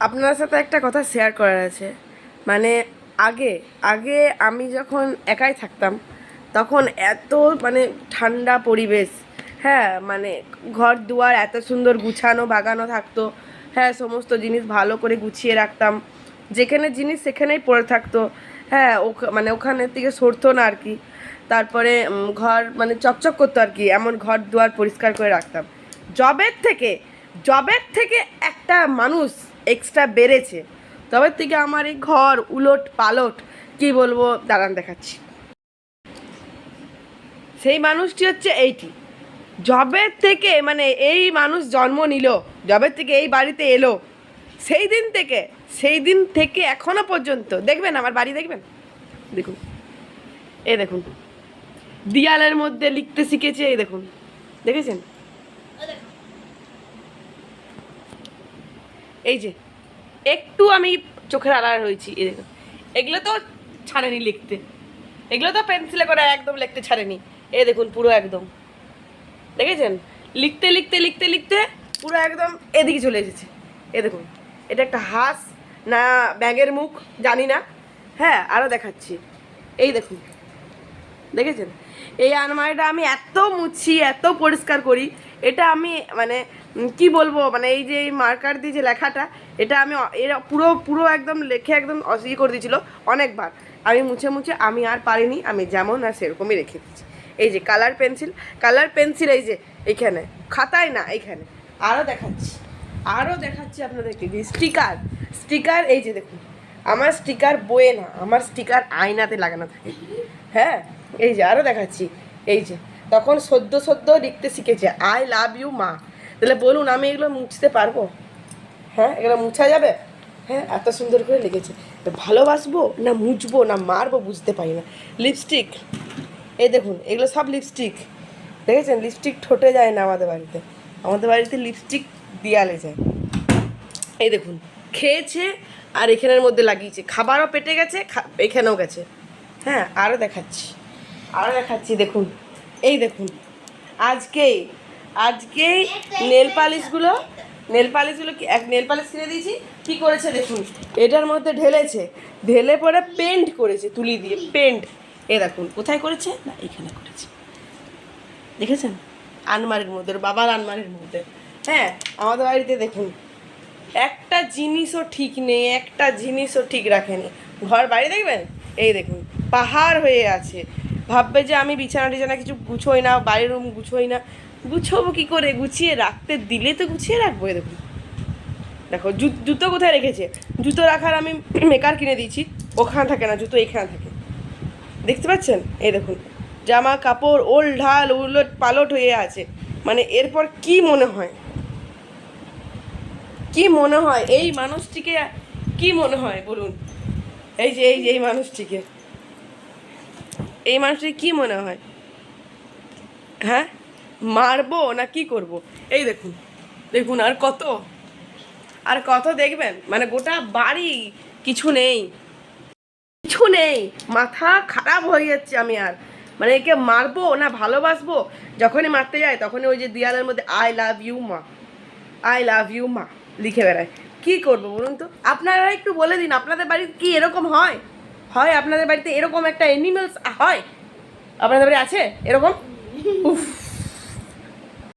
আপনার সাথে একটা কথা শেয়ার করার আছে। মানে আগে আগে আমি যখন একাই থাকতাম তখন এত মানে ঠান্ডা পরিবেশ, হ্যাঁ, মানে ঘর দুয়ার এত সুন্দর গুছানো বাগানো থাকতো, হ্যাঁ, সমস্ত জিনিস ভালো করে গুছিয়ে রাখতাম, যেখানে জিনিস সেখানেই পড়ে থাকতো, হ্যাঁ, মানে ওখানের থেকে সরতো না আর কি। তারপরে ঘর মানে চকচক করতো আর কি, এমন ঘর দুয়ার পরিষ্কার করে রাখতাম। জবের থেকে জবের থেকে একটা মানুষ এক্সট্রা বেড়েছে, তবে থেকে আমার এই ঘর উলট পালট, কি বলবো দাঁড়ান দেখাচ্ছি। সেই মানুষটি হচ্ছে এইটি। জবের থেকে মানে এই মানুষ জন্ম নিল, জবের থেকে এই বাড়িতে এলো, সেই দিন থেকে এখনো পর্যন্ত দেখবেন আমার বাড়ি, দেখবেন, দেখুন, এই দেখুন, দেয়ালের মধ্যে লিখতে শিখেছে, এই দেখুন, দেখেছেন, এই যে একটু আমি চোখের আড়াল হয়েছি, এই দেখুন, এগুলো তো ছাড়েনি লিখতে, এগুলো তো পেন্সিলে করে একদম লিখতে ছাড়েনি, এই দেখুন পুরো একদম, দেখেছেন, লিখতে লিখতে লিখতে লিখতে পুরো একদম এদিকে চলে এসেছে। এ দেখুন, এটা একটা হাঁস না ব্যাঙের মুখ জানি না, হ্যাঁ, আরও দেখাচ্ছি, এই দেখুন, দেখেছেন, এই আলমারিটা আমি এত মুছি এত পরিষ্কার করি, এটা আমি মানে কি বলবো, মানে এই যে এই মার্কার দিয়ে যে লেখাটা, এটা আমি এরা পুরো পুরো একদম লেখে একদম অসহ্য করে দিয়েছিল অনেকবার, আমি মুছে মুছে আমি আর পারিনি, আমি যেমন আর সেরকমই রেখে দিচ্ছি। এই যে কালার পেন্সিল এই যে এইখানে, খাতায় না এইখানে, আরও দেখাচ্ছি আপনাদেরকে যে স্টিকার এই যে দেখুন, আমার স্টিকার বইয়ে না, আমার স্টিকার আয়নাতে লাগানো থাকে, হ্যাঁ, এই যে আরও দেখাচ্ছি, এই যে তখন সদ্য লিখতে শিখেছে আই লাভ ইউ মা, তাহলে বলুন আমি এগুলো মুছতে পারবো? হ্যাঁ, এগুলো মুছা যাবে? হ্যাঁ, এত সুন্দর করে লিখেছে, তো ভালোবাসবো না মুছবো না মারবো বুঝতে পারি না। লিপস্টিক, এই দেখুন, এগুলো সব লিপস্টিক, দেখেছেন, লিপস্টিক ঠোঁটে যায় না আমাদের বাড়িতে লিপস্টিক দেয়ালে যায়। এই দেখুন, খেয়েছে আর এখানের মধ্যে লাগিয়েছে, খাবারও পেটে গেছে, এখানেও গেছে, হ্যাঁ, আরও দেখাচ্ছি দেখুন, এই দেখুন, আজকেই নেল পালিশগুলো কি এক নেল পালিশ কিনে দিয়েছি, কী করেছে দেখুন, এটার মধ্যে ঢেলে পরে পেন্ট করেছে তুলি দিয়ে পেন্ট, এ দেখুন কোথায় করেছে না এখানে করেছে, দেখেছেন, আলমারির মধ্যে, ওর বাবার আলমারির মধ্যে, হ্যাঁ, আমাদের বাড়িতে দেখুন একটা জিনিসও ঠিক নেই, একটা জিনিসও ঠিক রাখেনি, ঘর বাড়ি দেখবেন, এই দেখুন পাহাড় হয়ে আছে, ভাববে যে আমি বিছানা কিছু গুছোই না, বাড়ির রুম গুছোই না, গুছোবো কী করে, গুছিয়ে রাখতে দিলে তো গুছিয়ে রাখবো। এই দেখুন, দেখো জুতো কোথায় রেখেছে, জুতো রাখার আমি মেকার কিনে দিয়েছি, ওখানে থাকে না, জুতো এখানে থাকে, দেখতে পাচ্ছেন, এই দেখুন, জামা কাপড় ওল ঢাল উলট পালট হয়ে আছে, মানে এরপর কি মনে হয় এই মানুষটিকে, কি মনে হয় বলুন, এই মানুষটিকে কি মনে হয়, হ্যাঁ, মারবো না কি করব? এই দেখুন আর কত দেখবেন, মানে গোটা বাড়ি, কিছু নেই, মাথা খারাপ হয়ে যাচ্ছে আমি আর, মানে একে মারবো না ভালোবাসবো, যখনই মারতে যায় তখনই ওই যে দেয়ালের মধ্যে আই লাভ ইউ মা লিখে বেড়ায়, কি করবো বলুন তো? আপনারা একটু বলে দিন, আপনাদের বাড়িতে কি এরকম হয়? আপনাদের বাড়িতে এরকম একটা অ্যানিমেলস হয়? আপনাদের বাড়ি আছে এরকম? উফ।